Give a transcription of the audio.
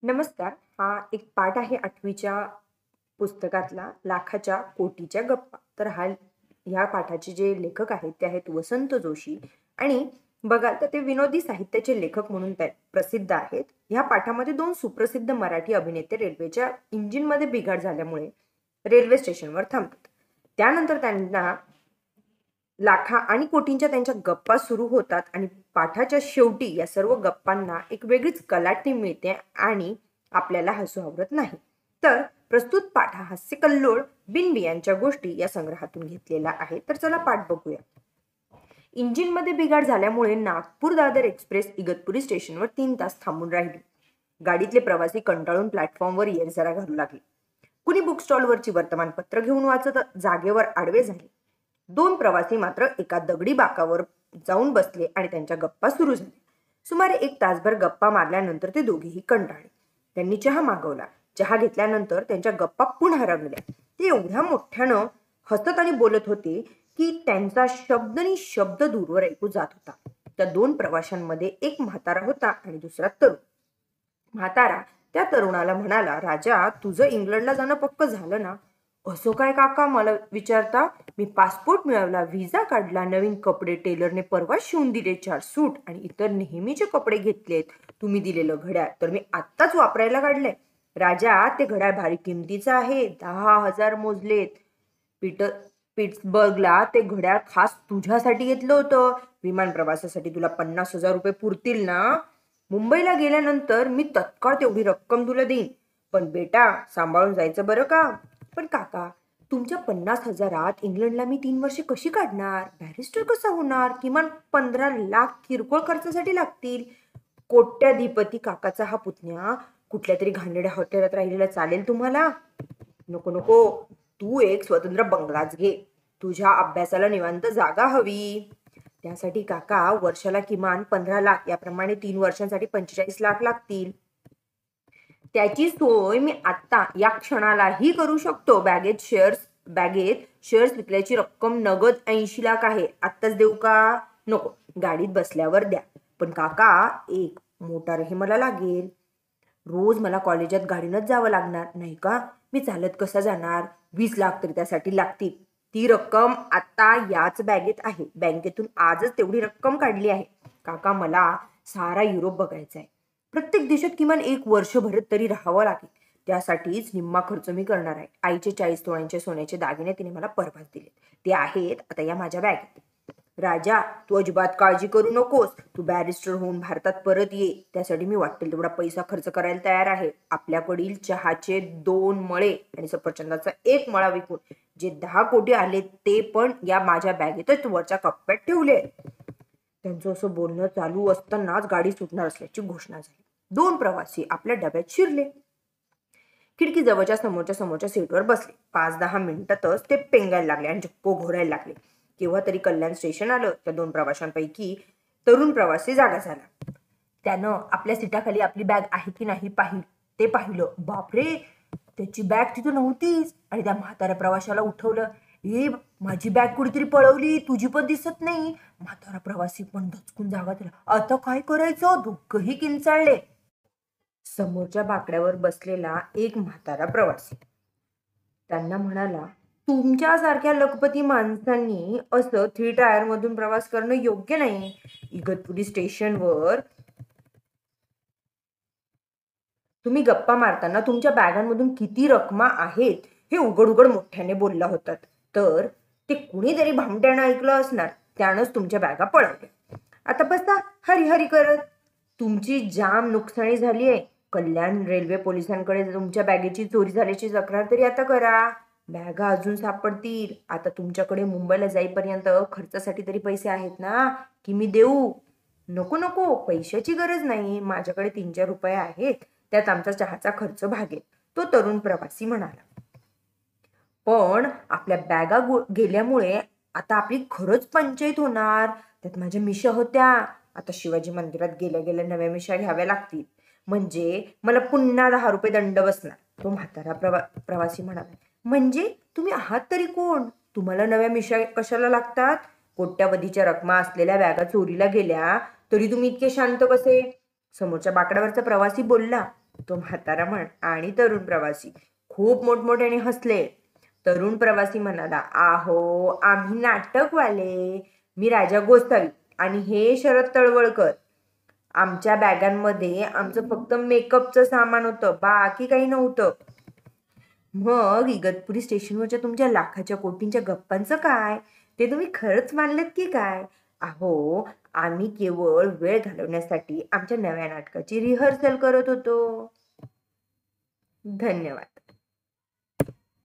नमस्कार. हा एक पाठ आहे 8वीच्या पुस्तकातला लाखाच्या कोटीच्या गप्पा. तर ह्या पाठाचे जे लेखक आहेत ते आहेत वसंत जोशी आणि बघाल तर ते विनोदी साहित्याचे लेखक म्हणून प्रसिद्ध आहेत. ह्या पाठामध्ये दोन सुप्रसिद्ध मराठी अभिनेते रेल्वेच्या इंजिनमध्ये बिघाड झाल्यामुळे रेल्वे स्टेशनवर थांबतात. त्यानंतर त्यांना लाखा आणि कोटींच्या त्यांच्या गप्पा सुरू होतात आणि पाठाच्या शेवटी या सर्व गप्पांना एक वेगळीच कलाटणी मिळते आणि आपल्याला हसू आवरत नाही. तर प्रस्तुत पाठ हा हास्यकल्लोळ बिनबियांच्या गोष्टी या संग्रहातून घेतलेला आहे. तर चला पाठ बघूया. इंजिनमध्ये बिघाड झाल्यामुळे नागपूर दादर एक्सप्रेस इगतपुरी स्टेशनवर 3 तास थांबून राहिली. गाडीतले प्रवासी कंटाळून प्लॅटफॉर्मवर येरझारा घालू लागले. कुणी बुक स्टॉलवरची वर्तमानपत्र घेऊन वाचत जागेवर आडवे झाले. 2 प्रवासी मात्र एका दगडी बाकावर जाऊन बसले आणि त्यांच्या गप्पा सुरू झाल्या. सुमारे 1 तासभर गप्पा मारल्यानंतर ते दोघेही कंटाळले. त्यांनी चहा मागवला. चहा घेतल्यानंतर त्यांच्या गप्पा पुन्हा रंगल्या. ते एवढ्या मोठ्यानं हसत आणि बोलत होते की त्यांचा शब्द दूरवर ऐकू जात होता. त्या 2 प्रवाशांमध्ये एक म्हातारा होता आणि दुसरा तरुण. म्हातारा त्या तरुणाला म्हणाला, "राजा, तुझं इंग्लंडला जाणं पक्क झालं ना?" "असं काय काका मला विचारता? मी पासपोर्ट मिळवला, व्हिसा काढला, नवीन कपडे टेलरने परवा शिवून दिले, 4 सूट आणि इतर नेहमीचे कपडे घेतलेत. तुम्ही दिलेलं घड्याळ तर मी आत्ताच वापरायला काढलंय. राजा, ते घड्याळ भारी किमतीचं आहे. 10,000 मोजलेत. पिट्सबर्गला ते घड्याळ खास तुझ्यासाठी घेतलं होतं. विमान प्रवासासाठी तुला 50,000 रुपये पुरतील ना? मुंबईला गेल्यानंतर मी तत्काळ तेवढी रक्कम तुला देईन. पण बेटा, सांभाळून जायचं बरं का?" "पण काका, तुमच्या 50,000त इंग्लंडला मी 3 वर्षे कशी काढणार? बॅरिस्टर कसा होणार? किमान 15 लाख किरकोळ खर्चासाठी लागतील." "कोट्याधिपती काकाचा हा पुतण्या कुठल्या तरी घाणेरड्या हॉटेलात राहिलेला चालेल तुम्हाला?" "नको नको, तू एक स्वतंत्र बंगलाच घे. तुझ्या अभ्यासाला निवांत जागा हवी." "त्यासाठी काका वर्षाला किमान 15 लाख, याप्रमाणे 3 वर्षांसाठी 45 लाख लागतील. त्याची सोय मी आत्ता या क्षणालाही करू शकतो. बॅगेत शेअर्स विकल्याची रक्कम नगद 80 लाख आहे. आत्ताच देऊ का?" "नको, गाडीत बसल्यावर द्या." "पण काका, एक मोटारही मला लागेल. रोज मला कॉलेजात गाडीनंच जावं लागणार नाही का? मी चालत कसा जाणार? 20 लाख तरी त्यासाठी लागतील. ती रक्कम आता याच बॅगेत आहे. बँकेतून आजच तेवढी रक्कम काढली आहे. काका, मला सारा युरोप बघायचा आहे. प्रत्येक देशात किमान 1 वर्षभर तरी राहावं लागेल. त्यासाठीच निम्मा खर्च मी करणार आहे. आईचे 40 तोळ्यांचे सोन्याचे दागिने तिने मला परवाच दिले. ते आहेत आता या माझ्या बॅगेत. राजा, तू अजिबात काळजी करू नकोस. तू बॅरिस्टर होऊन भारतात परत ये. त्यासाठी मी वाटेल तेवढा पैसा खर्च करायला तयार आहे. आपल्याकडील चहाचे 2 मळे आणि सफरचंदाचा 1 मळा विकून जे 10 कोटी आले ते पण या माझ्या बॅगेतच वरच्या कप्प्यात ठेवले." त्यांचं असं बोलणं चालू असतानाच गाडी सुटणार असल्याची घोषणा झाली. 2 प्रवासी आपल्या डब्यात शिरले. खिडकी जवळच्या समोरच्या सीटवर बसले. 5-10 मिनिटातच ते पेंगायला लागले आणि चक्क घोरायला लागले. केव्हा तरी कल्याण स्टेशन आलं. त्या 2 प्रवाशांपैकी तरुण प्रवासी जागा झाला. त्यानं आपल्या सीटाखाली आपली बॅग आहे की नाही ते पाहिलं. बापरे, त्याची बॅग तिथं नव्हतीच. आणि त्या म्हाताऱ्या प्रवाशाला उठवलं. "ए, माझी बॅग कुठेतरी पळवली, तुझी पण दिसत नाही." म्हातारा प्रवासी पण दचकून जागा झाला. आता काय करायचं? दोघंही किंचाळले. समोरच्या बाकड्यावर बसलेला एक म्हातारा प्रवासी त्यांना म्हणाला, "तुमच्यासारख्या लखपती माणसांनी असं 3 टायर मधून प्रवास करणं योग्य नाही. इगतपुरी स्टेशनवर तुम्ही गप्पा मारताना तुमच्या बॅगांमधून किती रकमा आहेत हे उघड मोठ्याने बोलला होतात. तर ते कुणीतरी भामट्यानं ऐकलं असणार. त्यानंच तुमच्या बॅगा पळवल्या. आता बसा हरी करत. तुमची जाम नुकसानी झाली आहे. कल्याण रेल्वे पोलिसांकडे तुमच्या बॅगेची चोरी झाल्याची तक्रार तरी आता करा. बॅगा अजून सापडतील. आता तुमच्याकडे मुंबईला जाईपर्यंत खर्चासाठी तरी पैसे आहेत ना, की मी देऊ?" "नको, पैशाची गरज नाही. माझ्याकडे 3-4 रुपये आहेत. त्यात आमचा चहाचा खर्च भागेल." तो तरुण प्रवासी म्हणाला. "पण आपल्या बॅगा गेल्यामुळे आता आपली खरंच पंचायत होणार. त्यात माझ्या मिशा होत्या. आता शिवाजी मंदिरात गेल्या नव्या मिशा घ्याव्या लागतील. म्हणजे मला पुन्हा 10 रुपये दंड बसणार." तो म्हातारा प्रवासी म्हणाला. "म्हणजे तुम्ही आहात तरी कोण? तुम्हाला नव्या मिशा कशाला लागतात? कोट्यावधीच्या रकमा असलेल्या बॅगा चोरीला गेल्या तरी तुम्ही इतके शांत कसे?" समोरच्या बाकड्यावरचा प्रवासी बोलला. तो म्हातारा आणि तरुण प्रवासी खूप मोठमोठ्याने हसले. तरुण प्रवासी म्हणाला, आहो आम्ही नाटकवाले, मी राजा गोसावी आणि हे शरद तळवळकर. आमच्या बॅगांमध्ये आमचं फक्त मेकअपचं सामान होतं, बाकी काही नव्हतं. मग इगतपुरी स्टेशनवरच्या तुमच्या लाखाच्या कोटींच्या गप्पांचं काय? ते तुम्ही खरंच मानलेत की काय? अहो, आम्ही केवळ वेळ घालवण्यासाठी आमच्या नव्या नाटकाची रिहर्सल करत होतो. धन्यवाद.